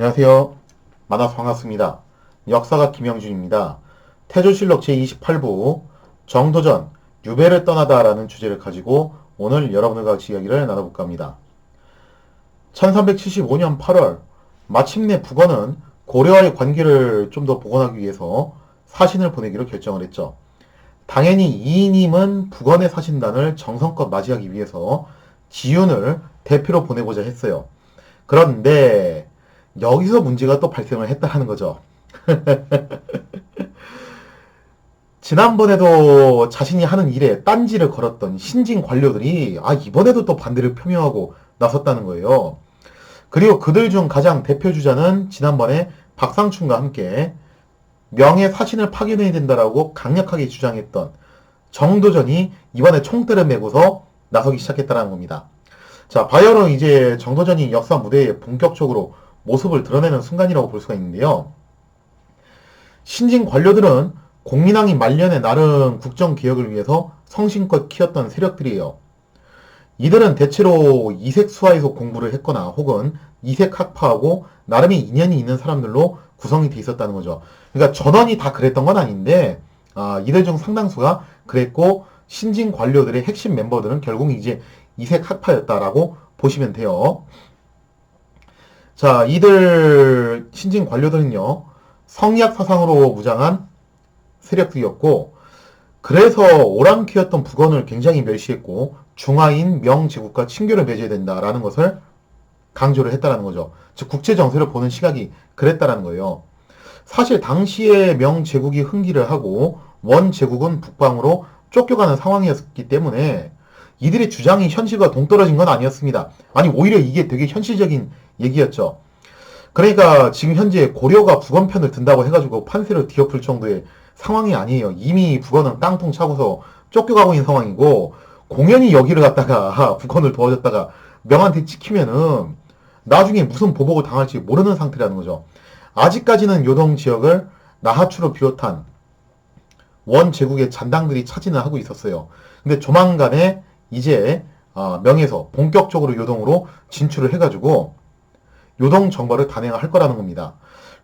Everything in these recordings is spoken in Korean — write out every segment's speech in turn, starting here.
안녕하세요. 만나서 반갑습니다. 역사가 김영준입니다. 태조실록 제28부 정도전 유배를 떠나다라는 주제를 가지고 오늘 여러분들과 같이 이야기를 나눠볼까 합니다. 1375년 8월 마침내 북원은 고려와의 관계를 좀 더 복원하기 위해서 사신을 보내기로 결정을 했죠. 당연히 이인임은 북원의 사신단을 정성껏 맞이하기 위해서 지윤을 대표로 보내고자 했어요. 그런데 여기서 문제가 또 발생을 했다는 거죠. 지난번에도 자신이 하는 일에 딴지를 걸었던 신진 관료들이 이번에도 또 반대를 표명하고 나섰다는 거예요. 그리고 그들 중 가장 대표주자는 지난번에 박상춘과 함께 명예 사신을 파견해야 된다라고 강력하게 주장했던 정도전이 이번에 총대를 메고서 나서기 시작했다는 겁니다. 자, 바야흐로 이제 정도전이 역사 무대에 본격적으로 모습을 드러내는 순간이라고 볼 수가 있는데요. 신진 관료들은 공민왕이 말년에 나름 국정개혁을 위해서 성심껏 키웠던 세력들이에요. 이들은 대체로 이색수화에서 공부를 했거나 혹은 이색학파하고 나름의 인연이 있는 사람들로 구성이 돼 있었다는 거죠. 그러니까 전원이 다 그랬던 건 아닌데 이들 중 상당수가 그랬고 신진 관료들의 핵심 멤버들은 결국 이제 이색학파였다라고 보시면 돼요. 자, 이들 신진 관료들은요, 성리학 사상으로 무장한 세력들이었고, 그래서 오랑캐였던 북원을 굉장히 멸시했고, 중화인 명제국과 친교를 맺어야 된다라는 것을 강조를 했다라는 거죠. 즉, 국제정세를 보는 시각이 그랬다라는 거예요. 사실 당시에 명제국이 흥기를 하고, 원제국은 북방으로 쫓겨가는 상황이었기 때문에, 이들의 주장이 현실과 동떨어진 건 아니었습니다. 아니, 오히려 이게 되게 현실적인 얘기였죠. 그러니까 지금 현재 고려가 북원 편을 든다고 해가지고 판세를 뒤엎을 정도의 상황이 아니에요. 이미 북원은 깡통 차고서 쫓겨가고 있는 상황이고, 공연히 여기를 갖다가 북원을 도와줬다가 명한테 찍히면은 나중에 무슨 보복을 당할지 모르는 상태라는 거죠. 아직까지는 요동 지역을 나하추를 비롯한 원제국의 잔당들이 차지는 하고 있었어요. 근데 조만간에 이제 명에서 본격적으로 요동으로 진출을 해가지고 요동 정벌을 단행할 거라는 겁니다.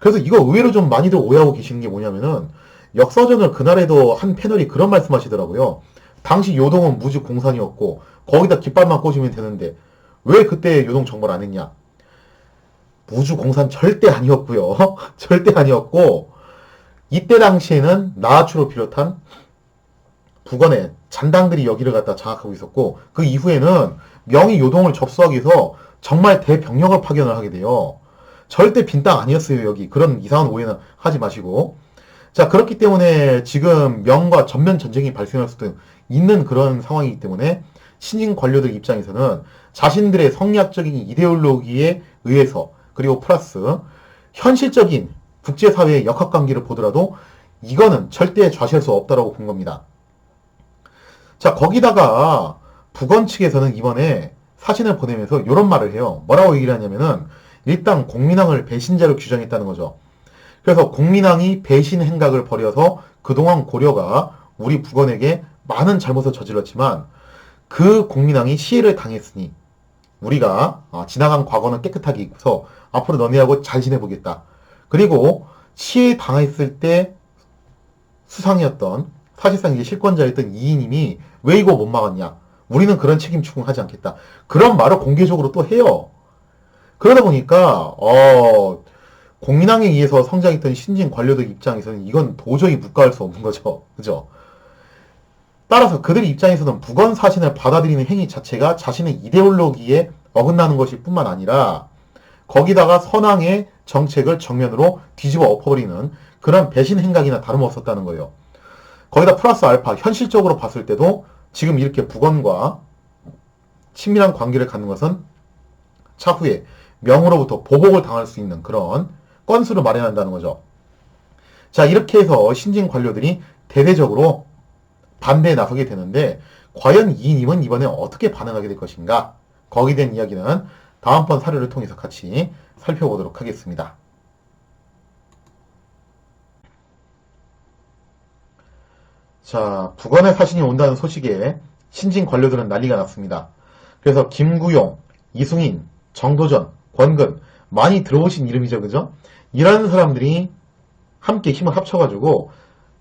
그래서 이거 의외로 좀 많이들 오해하고 계시는 게 뭐냐면은 역사전을 그날에도 한 패널이 그런 말씀하시더라고요. 당시 요동은 무지 공산이었고 거기다 깃발만 꽂으면 되는데 왜 그때 요동 정벌 안 했냐? 무주 공산 절대 아니었고요. 절대 아니었고 이때 당시에는 나하추를 비롯한 북원의 잔당들이 여기를 갖다 장악하고 있었고 그 이후에는 명이 요동을 접수하기 위해서 정말 대병력을 파견을 하게 돼요. 절대 빈 땅 아니었어요. 여기 그런 이상한 오해는 하지 마시고. 자, 그렇기 때문에 지금 명과 전면 전쟁이 발생할 수도 있는 그런 상황이기 때문에 신진 관료들 입장에서는 자신들의 성리학적인 이데올로기에 의해서 그리고 플러스 현실적인 국제사회의 역학관계를 보더라도 이거는 절대 좌시할 수 없다라고 본 겁니다. 자, 거기다가 북원 측에서는 이번에 사신을 보내면서 이런 말을 해요. 뭐라고 얘기를 하냐면은 일단 공민왕을 배신자로 규정했다는 거죠. 그래서 공민왕이 배신 행각을 벌여서 그동안 고려가 우리 북원에게 많은 잘못을 저질렀지만 그 공민왕이 시해를 당했으니 우리가 지나간 과거는 깨끗하게 잊고서 앞으로 너네하고 잘 지내보겠다. 그리고 시해 당했을 때 수상이었던 사실상 이제 실권자였던 이인임이 왜 이거 못 막았냐? 우리는 그런 책임 추궁하지 않겠다. 그런 말을 공개적으로 또 해요. 그러다 보니까 공민왕에 의해서 성장했던 신진 관료들 입장에서는 이건 도저히 묵과할 수 없는 거죠. 그죠? 따라서 그들 입장에서는 북원 사신을 받아들이는 행위 자체가 자신의 이데올로기에 어긋나는 것일 뿐만 아니라 거기다가 선왕의 정책을 정면으로 뒤집어 엎어버리는 그런 배신 행각이나 다름없었다는 거예요. 거기다 플러스 알파 현실적으로 봤을 때도 지금 이렇게 북원과 친밀한 관계를 갖는 것은 차후에 명으로부터 보복을 당할 수 있는 그런 건수를 마련한다는 거죠. 자, 이렇게 해서 신진 관료들이 대대적으로 반대에 나서게 되는데 과연 이인임은 이번에 어떻게 반응하게 될 것인가? 거기에 대한 이야기는 다음번 사례를 통해서 같이 살펴보도록 하겠습니다. 자, 북원의 사신이 온다는 소식에 신진 관료들은 난리가 났습니다. 그래서 김구용, 이승인, 정도전, 권근 많이 들어오신 이름이죠. 그죠? 이런 사람들이 함께 힘을 합쳐가지고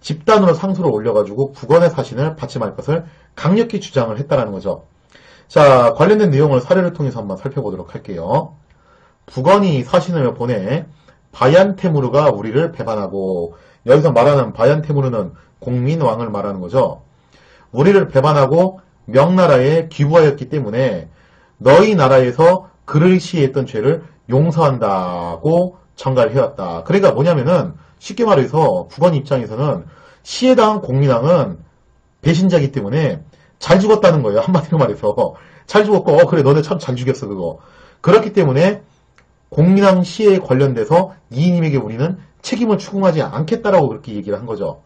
집단으로 상소를 올려가지고 북원의 사신을 받지 말 것을 강력히 주장을 했다라는 거죠. 자, 관련된 내용을 사례를 통해서 한번 살펴보도록 할게요. 북원이 사신을 보내 바얀테무르가 우리를 배반하고, 여기서 말하는 바얀테무르는 공민왕을 말하는 거죠. 우리를 배반하고 명나라에 귀부하였기 때문에 너희 나라에서 그를 시해했던 죄를 용서한다고 전가를 해왔다. 그러니까 뭐냐면은 쉽게 말해서 북원 입장에서는 시해당한 공민왕은 배신자이기 때문에 잘 죽었다는 거예요. 한마디로 말해서 잘 죽었고 그래 너네 참 잘 죽였어 그거. 그렇기 때문에 공민왕 시해에 관련돼서 이인임에게 우리는 책임을 추궁하지 않겠다라고 그렇게 얘기를 한 거죠.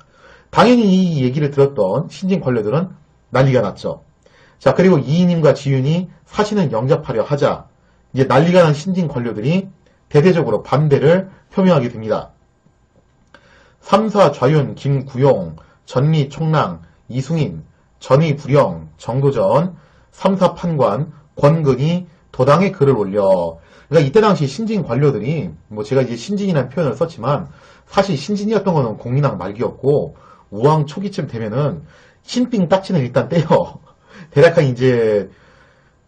당연히 이 얘기를 들었던 신진 관료들은 난리가 났죠. 자, 그리고 이인임과 지윤이 사신을 영접하려 하자 이제 난리가 난 신진 관료들이 대대적으로 반대를 표명하게 됩니다. 3사 좌윤, 김구용, 전리 총랑, 이승인, 전의 불영, 정도전, 3사 판관, 권근이 도당에 글을 올려. 그러니까 이때 당시 신진 관료들이 뭐 제가 이제 신진이라는 표현을 썼지만 사실 신진이었던 거는 공민왕 말기였고 우왕 초기쯤 되면은 신빙 딱지는 일단 떼요. 대략 이제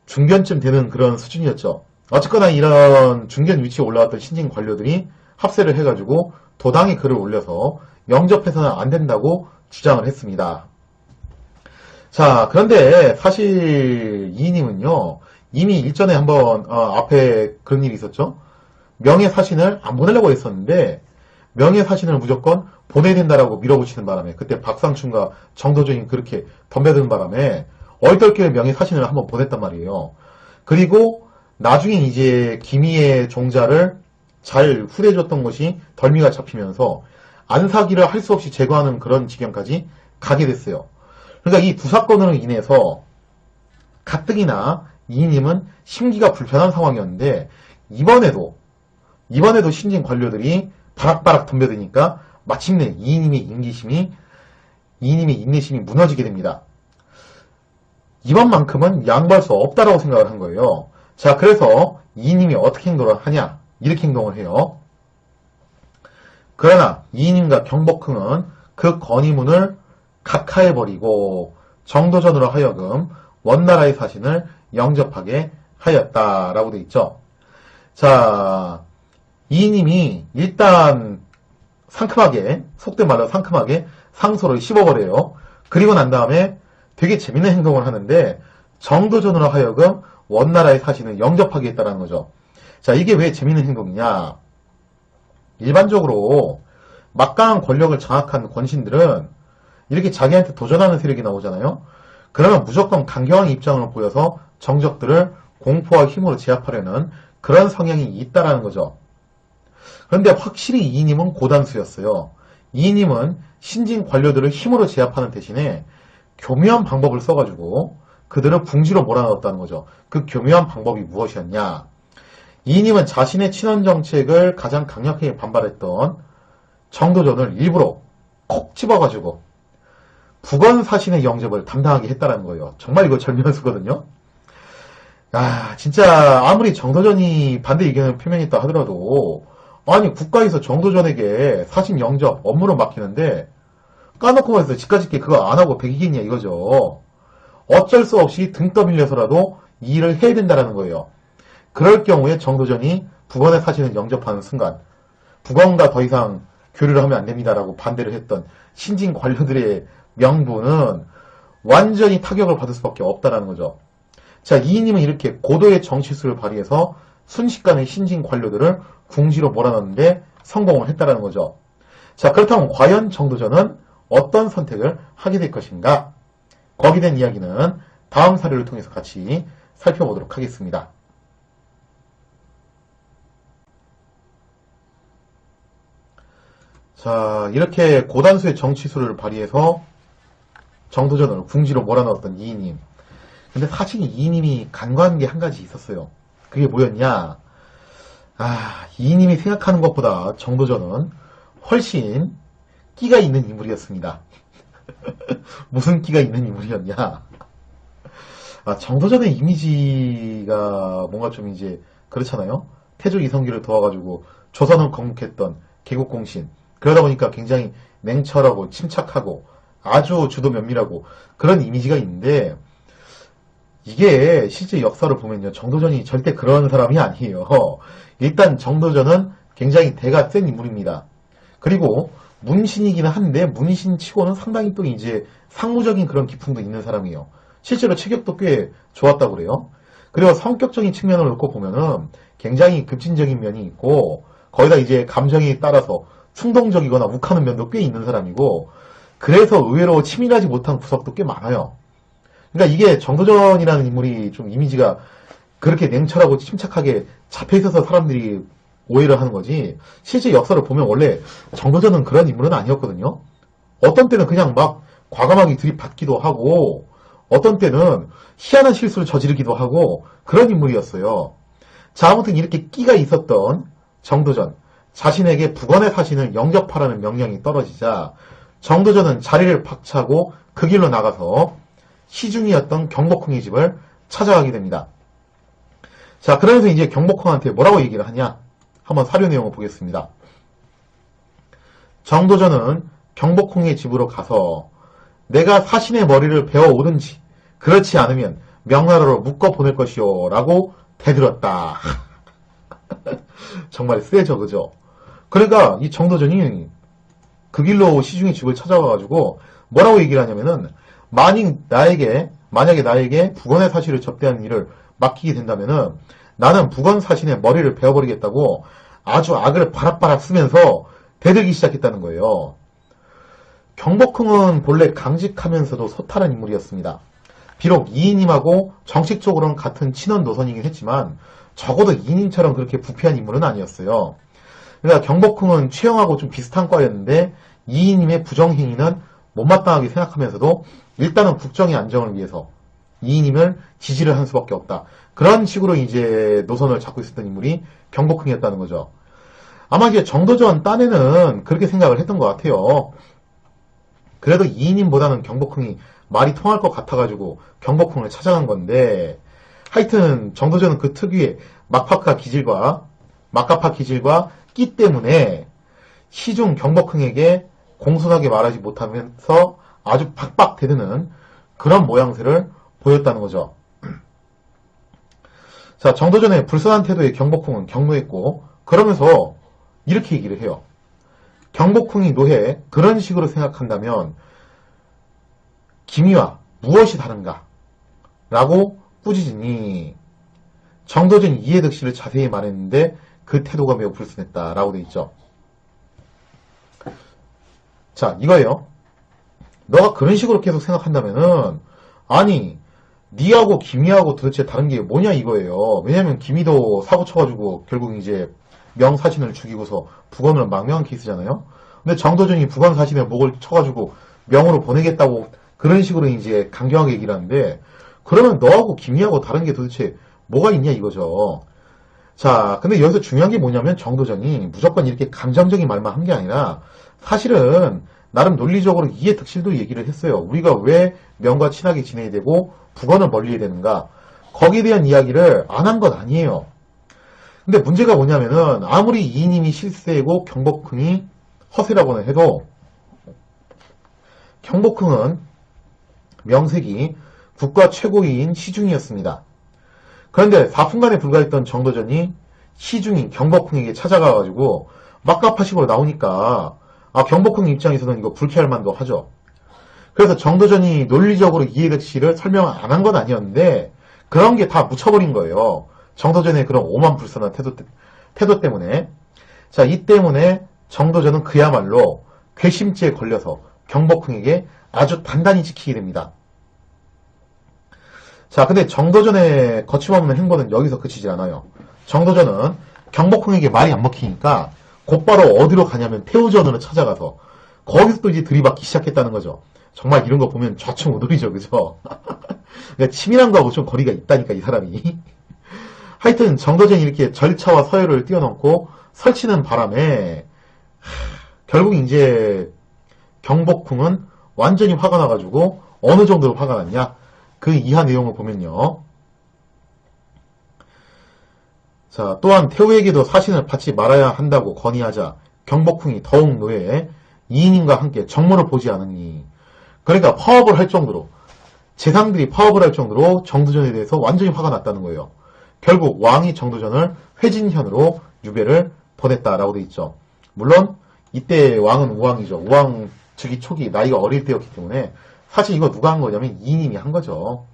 중견쯤 되는 그런 수준이었죠. 어쨌거나 이런 중견 위치에 올라왔던 신진 관료들이 합세를 해가지고 도당에 글을 올려서 영접해서는 안 된다고 주장을 했습니다. 자, 그런데 사실 이인임은요, 이미 일전에 한번 앞에 그런 일이 있었죠. 명예사신을 안 보내려고 했었는데 명예사신을 무조건 보내야 된다라고 밀어붙이는 바람에 그때 박상춘과 정도전이 그렇게 덤벼드는 바람에 얼떨결에 명예사신을 한번 보냈단 말이에요. 그리고 나중에 이제 김희의 종자를 잘 후대해줬던 것이 덜미가 잡히면서 안사기를 할 수 없이 제거하는 그런 지경까지 가게 됐어요. 그러니까 이 두 사건으로 인해서 가뜩이나 이인임은 심기가 불편한 상황이었는데 이번에도 신진 관료들이 바락바락 덤벼드니까 마침내 이인임의 인내심이 무너지게 됩니다. 이번만큼은 양보할 수 없다라고 생각을 한 거예요. 자, 그래서 이인임이 어떻게 행동을 하냐? 이렇게 행동을 해요. 그러나 이인임과 경복흥은 그 건의문을 각하해버리고 정도전으로 하여금 원나라의 사신을 영접하게 하였다라고 돼 있죠. 자, 이인임이 일단 상큼하게, 속된 말로 상큼하게 상소를 씹어버려요. 그리고 난 다음에 되게 재밌는 행동을 하는데 정도전으로 하여금 원나라의 사신을 영접하게 했다는 거죠. 자, 이게 왜 재밌는 행동이냐? 일반적으로 막강한 권력을 장악한 권신들은 이렇게 자기한테 도전하는 세력이 나오잖아요. 그러면 무조건 강경한 입장을 보여서 정적들을 공포와 힘으로 제압하려는 그런 성향이 있다라는 거죠. 그런데 확실히 이인임은 고단수였어요. 이인임은 신진 관료들을 힘으로 제압하는 대신에 교묘한 방법을 써가지고 그들을 궁지로 몰아넣었다는 거죠. 그 교묘한 방법이 무엇이었냐? 이인임은 자신의 친원 정책을 가장 강력하게 반발했던 정도전을 일부러 콕 집어가지고 북원 사신의 영접을 담당하게 했다는 거예요. 정말 이거 절묘수거든요. 야, 진짜 아무리 정도전이 반대 의견을 표명했다 하더라도 아니 국가에서 정도전에게 사신 영접 업무를 맡기는데 까놓고 말해서 집까짓게 그거 안 하고 배기겠냐 이거죠. 어쩔 수 없이 등 떠밀려서라도 이 일을 해야 된다는 거예요. 그럴 경우에 정도전이 북원의 사신을 영접하는 순간 북원과 더 이상 교류를 하면 안 됩니다라고 반대를 했던 신진 관료들의 명분은 완전히 타격을 받을 수밖에 없다는 거죠. 자, 이인임은 이렇게 고도의 정치수를 발휘해서 순식간에 신진 관료들을 궁지로 몰아넣는데 성공을 했다는 거죠. 자, 그렇다면 과연 정도전은 어떤 선택을 하게 될 것인가? 거기에 대한 이야기는 다음 사례를 통해서 같이 살펴보도록 하겠습니다. 자, 이렇게 고단수의 정치수를 발휘해서 정도전을 궁지로 몰아넣었던 이인임. 근데 사실 이인임이 간과한 게 한 가지 있었어요. 그게 뭐였냐? 이인임이 생각하는 것보다 정도전은 훨씬 끼가 있는 인물이었습니다. 무슨 끼가 있는 인물이었냐? 정도전의 이미지가 뭔가 좀 이제 그렇잖아요. 태조 이성기를 도와가지고 조선을 건국했던 개국공신. 그러다 보니까 굉장히 냉철하고 침착하고 아주 주도 면밀하고 그런 이미지가 있는데, 이게 실제 역사를 보면요, 정도전이 절대 그런 사람이 아니에요. 일단 정도전은 굉장히 대가 센 인물입니다. 그리고 문신이기는 한데 문신치고는 상당히 또 이제 상무적인 그런 기품도 있는 사람이에요. 실제로 체격도 꽤 좋았다고 그래요. 그리고 성격적인 측면을 놓고 보면은 굉장히 급진적인 면이 있고, 거기다 이제 감정에 따라서 충동적이거나 욱하는 면도 꽤 있는 사람이고, 그래서 의외로 치밀하지 못한 구석도 꽤 많아요. 그러니까 이게 정도전이라는 인물이 좀 이미지가 그렇게 냉철하고 침착하게 잡혀있어서 사람들이 오해를 하는 거지, 실제 역사를 보면 원래 정도전은 그런 인물은 아니었거든요. 어떤 때는 그냥 막 과감하게 들이받기도 하고, 어떤 때는 희한한 실수를 저지르기도 하고 그런 인물이었어요. 자, 아무튼 이렇게 끼가 있었던 정도전, 자신에게 북원의 사신을 영접하라는 명령이 떨어지자 정도전은 자리를 박차고 그 길로 나가서 시중이었던 경복궁의 집을 찾아가게 됩니다. 자, 그러면서 이제 경복궁한테 뭐라고 얘기를 하냐, 한번 사료 내용을 보겠습니다. 정도전은 경복궁의 집으로 가서 내가 사신의 머리를 베어 오든지 그렇지 않으면 명나라로 묶어 보낼 것이오 라고 대들었다. 정말 세죠, 그죠? 그러니까 이 정도전이 그 길로 시중의 집을 찾아와가지고 뭐라고 얘기를 하냐면은, 만약에 나에게 북원의 사실을 접대하는 일을 맡기게 된다면은 나는 북원 사신의 머리를 베어버리겠다고 아주 악을 바락바락 쓰면서 대들기 시작했다는 거예요. 경복궁은 본래 강직하면서도 소탈한 인물이었습니다. 비록 이인님하고 정식적으로는 같은 친원 노선이긴 했지만 적어도 이인님처럼 그렇게 부패한 인물은 아니었어요. 그러니까 경복궁은 최영하고 좀 비슷한 과였는데 이인님의 부정행위는 못마땅하게 생각하면서도 일단은 국정의 안정을 위해서 이인님을 지지를 한 수밖에 없다. 그런 식으로 이제 노선을 잡고 있었던 인물이 경복궁이었다는 거죠. 아마 이제 정도전 딴에는 그렇게 생각을 했던 것 같아요. 그래도 이인님보다는 경복궁이 말이 통할 것 같아가지고 경복궁을 찾아간 건데, 하여튼 정도전은 그 특유의 막가파 기질과 끼 때문에 시중 경복궁에게 공손하게 말하지 못하면서 아주 박박 대드는 그런 모양새를 보였다는 거죠. 자, 정도전의 불순한 태도에 경복궁은 경노했고, 그러면서 이렇게 얘기를 해요. 경복궁이 노해 그런 식으로 생각한다면 기미와 무엇이 다른가? 라고 꾸짖으니 정도전 이해득실을 자세히 말했는데 그 태도가 매우 불순했다라고 돼 있죠. 자, 이거예요. 너가 그런 식으로 계속 생각한다면은, 아니, 니하고 기미하고 도대체 다른 게 뭐냐 이거예요. 왜냐면 기미도 사고 쳐가지고 결국 이제 명사신을 죽이고서 북원을 망명한 케이스잖아요. 근데 정도전이 북원 사신의 목을 쳐가지고 명으로 보내겠다고 그런 식으로 이제 강경하게 얘기를 하는데, 그러면 너하고 기미하고 다른 게 도대체 뭐가 있냐 이거죠. 자, 근데 여기서 중요한 게 뭐냐면 정도전이 무조건 이렇게 감정적인 말만 한 게 아니라 사실은 나름 논리적으로 이해득실도 얘기를 했어요. 우리가 왜 명과 친하게 지내야 되고 북원을 멀리해야 되는가, 거기에 대한 이야기를 안 한 건 아니에요. 근데 문제가 뭐냐면은 아무리 이인님이 실세고 경복궁이 허세라고는 해도 경복궁은 명색이 국가 최고위인 시중이었습니다. 그런데 4분간에 불과했던 정도전이 시중인 경복궁에게 찾아가가지고 막가파식으로 나오니까 경복궁 입장에서는 이거 불쾌할 만도 하죠. 그래서 정도전이 논리적으로 이해득실을 설명 안 한 건 아니었는데 그런 게 다 묻혀버린 거예요. 정도전의 그런 오만불선한 태도 때문에. 자, 이 때문에 정도전은 그야말로 괘씸죄에 걸려서 경복궁에게 아주 단단히 지키게 됩니다. 자, 근데 정도전의 거침없는 행보는 여기서 그치지 않아요. 정도전은 경복궁에게 말이 안 먹히니까 곧바로 어디로 가냐면 태우전으로 찾아가서 거기서 또 이제 들이받기 시작했다는 거죠. 정말 이런 거 보면 좌충우돌이죠, 그죠? 그러니까 치밀한 거하고 좀 거리가 있다니까, 이 사람이. 하여튼 정도전이 이렇게 절차와 서열을 뛰어넘고 설치는 바람에 결국 이제 경복궁은 완전히 화가 나가지고 어느 정도로 화가 났냐? 그 이하 내용을 보면요. 자, 또한 태우에게도 사신을 받지 말아야 한다고 건의하자 경복궁이 더욱 노예에 이인임과 함께 정모를 보지 않으니, 그러니까 파업을 할 정도로, 재상들이 파업을 할 정도로 정도전에 대해서 완전히 화가 났다는 거예요. 결국 왕이 정도전을 회진현으로 유배를 보냈다라고 돼 있죠. 물론 이때 왕은 우왕이죠. 우왕 즉위 초기 나이가 어릴 때였기 때문에 사실 이거 누가 한 거냐면 이인임이 한 거죠.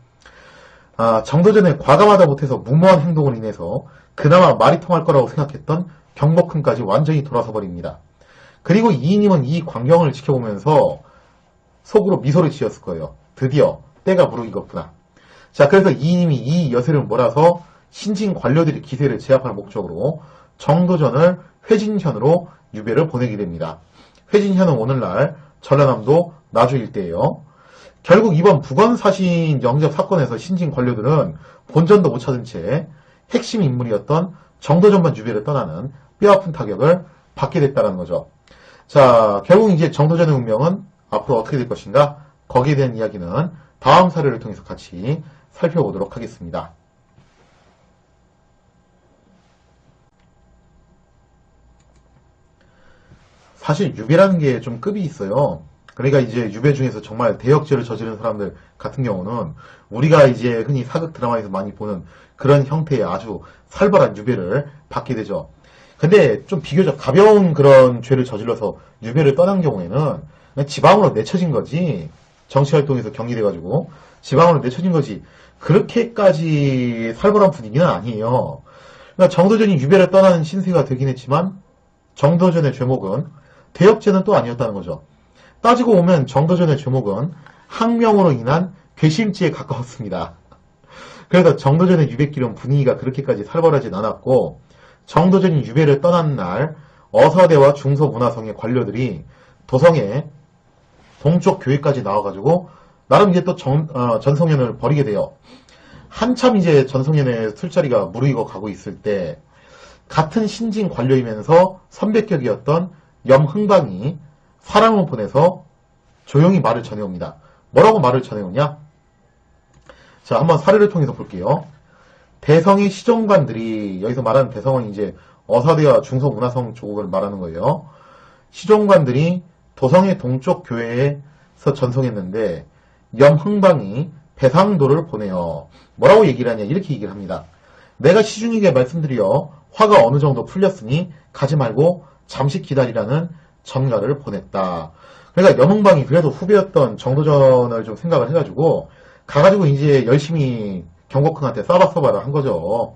정도전에 과감하다 못해서 무모한 행동으로 인해서 그나마 말이 통할 거라고 생각했던 경복궁까지 완전히 돌아서 버립니다. 그리고 이인임은 이 광경을 지켜보면서 속으로 미소를 지었을 거예요. 드디어 때가 무르익었구나. 자, 그래서 이인임이 이 여세를 몰아서 신진 관료들의 기세를 제압할 목적으로 정도전을 회진현으로 유배를 보내게 됩니다. 회진현은 오늘날 전라남도 나주 일대예요. 결국 이번 북원사신 영접 사건에서 신진 관료들은 본전도 못 찾은 채 핵심 인물이었던 정도전만 유배를 떠나는 뼈아픈 타격을 받게 됐다는 거죠. 자, 결국 이제 정도전의 운명은 앞으로 어떻게 될 것인가? 거기에 대한 이야기는 다음 사례를 통해서 같이 살펴보도록 하겠습니다. 사실 유배라는 게 좀 급이 있어요. 그러니까 이제 유배 중에서 정말 대역죄를 저지른 사람들 같은 경우는 우리가 이제 흔히 사극 드라마에서 많이 보는 그런 형태의 아주 살벌한 유배를 받게 되죠. 근데 좀 비교적 가벼운 그런 죄를 저질러서 유배를 떠난 경우에는 그냥 지방으로 내쳐진 거지. 정치활동에서 경기돼가지고 지방으로 내쳐진 거지. 그렇게까지 살벌한 분위기는 아니에요. 그러니까 정도전이 유배를 떠나는 신세가 되긴 했지만 정도전의 죄목은 대역죄는 또 아니었다는 거죠. 따지고 보면 정도전의 죄목은 항명으로 인한 괘씸죄에 가까웠습니다. 그래서 정도전의 유배길은 분위기가 그렇게까지 살벌하진 않았고, 정도전이 유배를 떠난 날 어사대와 중서문화성의 관료들이 도성에 동쪽 교회까지 나와가지고 나름 이제 또 전성현을 벌이게 돼요. 한참 이제 전성현의 술자리가 무르익어 가고 있을 때 같은 신진 관료이면서 선배격이었던 염흥방이 사람을 보내서 조용히 말을 전해옵니다. 뭐라고 말을 전해오냐? 자, 한번 사례를 통해서 볼게요. 대성의 시종관들이, 여기서 말하는 대성은 이제 어사대와 중서문화성 쪽을 말하는 거예요. 시종관들이 도성의 동쪽 교회에서 전송했는데 염흥방이 배상도를 보내요. 뭐라고 얘기를 하냐? 이렇게 얘기를 합니다. 내가 시중에게 말씀드려 화가 어느 정도 풀렸으니 가지 말고 잠시 기다리라는 전가를 보냈다. 그러니까 염흥방이 그래도 후배였던 정도전을 좀 생각을 해가지고 가가지고 이제 열심히 경복궁한테 싸바싸바를 한 거죠.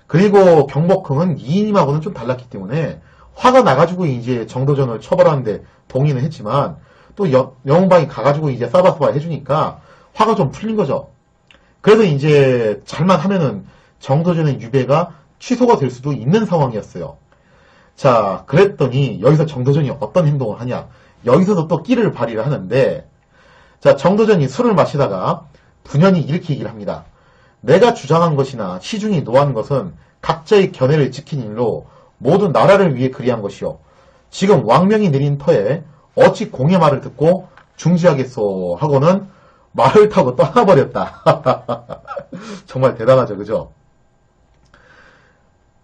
그리고 경복궁은 이인임하고는 좀 달랐기 때문에 화가 나가지고 이제 정도전을 처벌하는데 동의는 했지만 또 염흥방이 가가지고 이제 싸바싸바 해주니까 화가 좀 풀린 거죠. 그래서 이제 잘만 하면은 정도전의 유배가 취소가 될 수도 있는 상황이었어요. 자, 그랬더니 여기서 정도전이 어떤 행동을 하냐? 여기서도 또 끼를 발휘를 하는데, 자, 정도전이 술을 마시다가 분연히 이렇게 얘기를 합니다. 내가 주장한 것이나 시중이 노한 것은 각자의 견해를 지킨 일로 모두 나라를 위해 그리한 것이요. 지금 왕명이 내린 터에 어찌 공의 말을 듣고 중지하겠소 하고는 말을 타고 떠나버렸다. 정말 대단하죠, 그죠?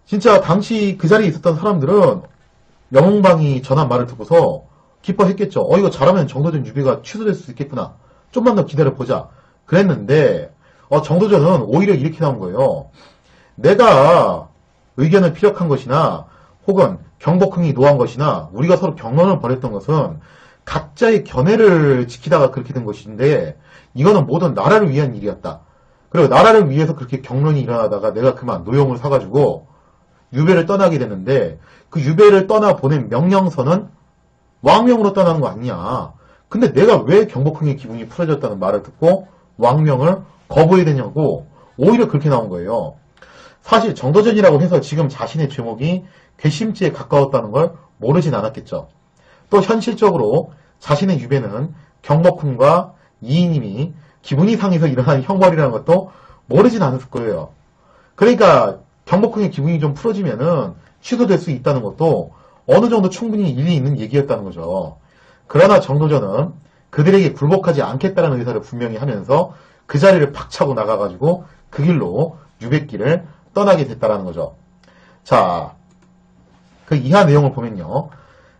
진짜 당시 그 자리에 있었던 사람들은 염흥방이 전한 말을 듣고서 기뻐했겠죠. 이거 잘하면 정도전 유배가 취소될 수 있겠구나. 좀만 더 기다려보자. 그랬는데 정도전은 오히려 이렇게 나온 거예요. 내가 의견을 피력한 것이나 혹은 경복궁이 노한 것이나 우리가 서로 경론을 벌였던 것은 각자의 견해를 지키다가 그렇게 된 것인데 이거는 모든 나라를 위한 일이었다. 그리고 나라를 위해서 그렇게 경론이 일어나다가 내가 그만 노용을 사가지고 유배를 떠나게 됐는데 그 유배를 떠나 보낸 명령서는 왕명으로 떠나는 거 아니냐. 근데 내가 왜 경복궁의 기분이 풀어졌다는 말을 듣고 왕명을 거부해야 되냐고 오히려 그렇게 나온 거예요. 사실 정도전이라고 해서 지금 자신의 죄목이 괘씸죄에 가까웠다는 걸 모르진 않았겠죠. 또 현실적으로 자신의 유배는 경복궁과 이인임이 기분이 상해서 일어난 형벌이라는 것도 모르진 않았을 거예요. 그러니까 경복궁의 기분이 좀 풀어지면은 취소될 수 있다는 것도 어느 정도 충분히 일리 있는 얘기였다는 거죠. 그러나 정도전은 그들에게 굴복하지 않겠다는 의사를 분명히 하면서 그 자리를 팍 차고 나가가지고 그 길로 유배길을 떠나게 됐다는 거죠. 자, 그 이하 내용을 보면요.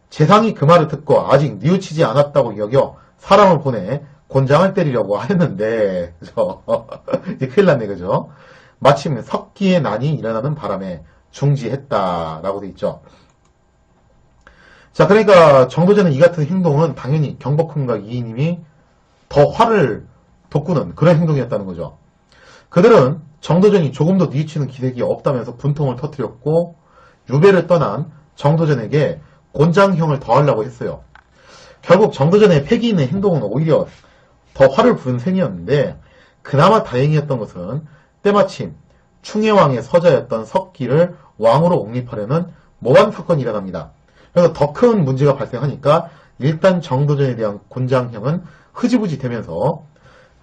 재상이 그 말을 듣고 아직 뉘우치지 않았다고 여겨 사람을 보내 곤장을 때리려고 하였는데, 그죠? 이제 큰일 났네, 그죠? 마침 석기의 난이 일어나는 바람에 중지했다라고 돼 있죠. 자, 그러니까 정도전의 이 같은 행동은 당연히 경복궁과 이이님이 더 화를 돋구는 그런 행동이었다는 거죠. 그들은 정도전이 조금도 뉘우치는 기색이 없다면서 분통을 터뜨렸고 유배를 떠난 정도전에게 곤장형을 더하려고 했어요. 결국 정도전의 패기 있는 행동은 오히려 더 화를 부른 셈이었는데 그나마 다행이었던 것은 때마침 충혜왕의 서자였던 석기를 왕으로 옹립하려는 모한 사건이 일어납니다. 그래서 더 큰 문제가 발생하니까 일단 정도전에 대한 곤장형은 흐지부지 되면서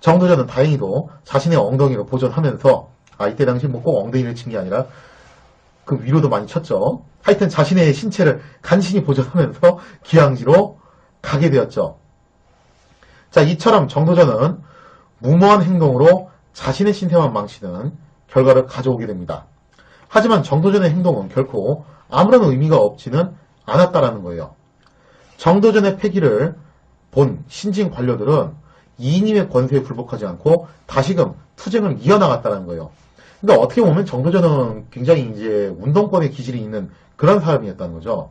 정도전은 다행히도 자신의 엉덩이로 보존하면서 이때 당시 뭐 꼭 엉덩이를 친 게 아니라 그 위로도 많이 쳤죠. 하여튼 자신의 신체를 간신히 보존하면서 기항지로 가게 되었죠. 자, 이처럼 정도전은 무모한 행동으로 자신의 신세만 망치는 결과를 가져오게 됩니다. 하지만 정도전의 행동은 결코 아무런 의미가 없지는 않았다라는 거예요. 정도전의 패기를 본 신진 관료들은 이이님의 권세에 굴복하지 않고 다시금 투쟁을 이어나갔다는 거예요. 그러니까 어떻게 보면 정도전은 굉장히 이제 운동권의 기질이 있는 그런 사람이었다는 거죠.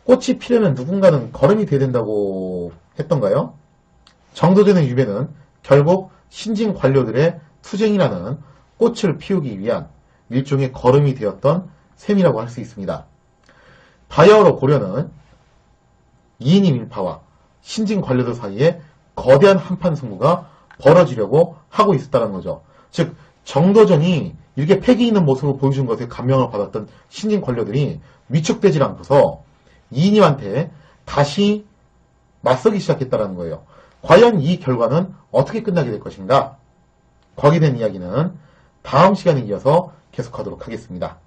꽃이 피려면 누군가는 거름이 돼야 된다고 했던가요? 정도전의 유배는 결국 신진 관료들의 투쟁이라는 꽃을 피우기 위한 일종의 거름이 되었던 셈이라고 할 수 있습니다. 바야흐로 고려는 이이님 일파와 신진 관료들 사이에 거대한 한판 승부가 벌어지려고 하고 있었다는 거죠. 즉 정도전이 이렇게 패기 있는 모습을 보여준 것에 감명을 받았던 신진 관료들이 위축되지 않고서 이이님한테 다시 맞서기 시작했다는 거예요. 과연 이 결과는 어떻게 끝나게 될 것인가? 거기에 대한 이야기는 다음 시간에 이어서 계속하도록 하겠습니다.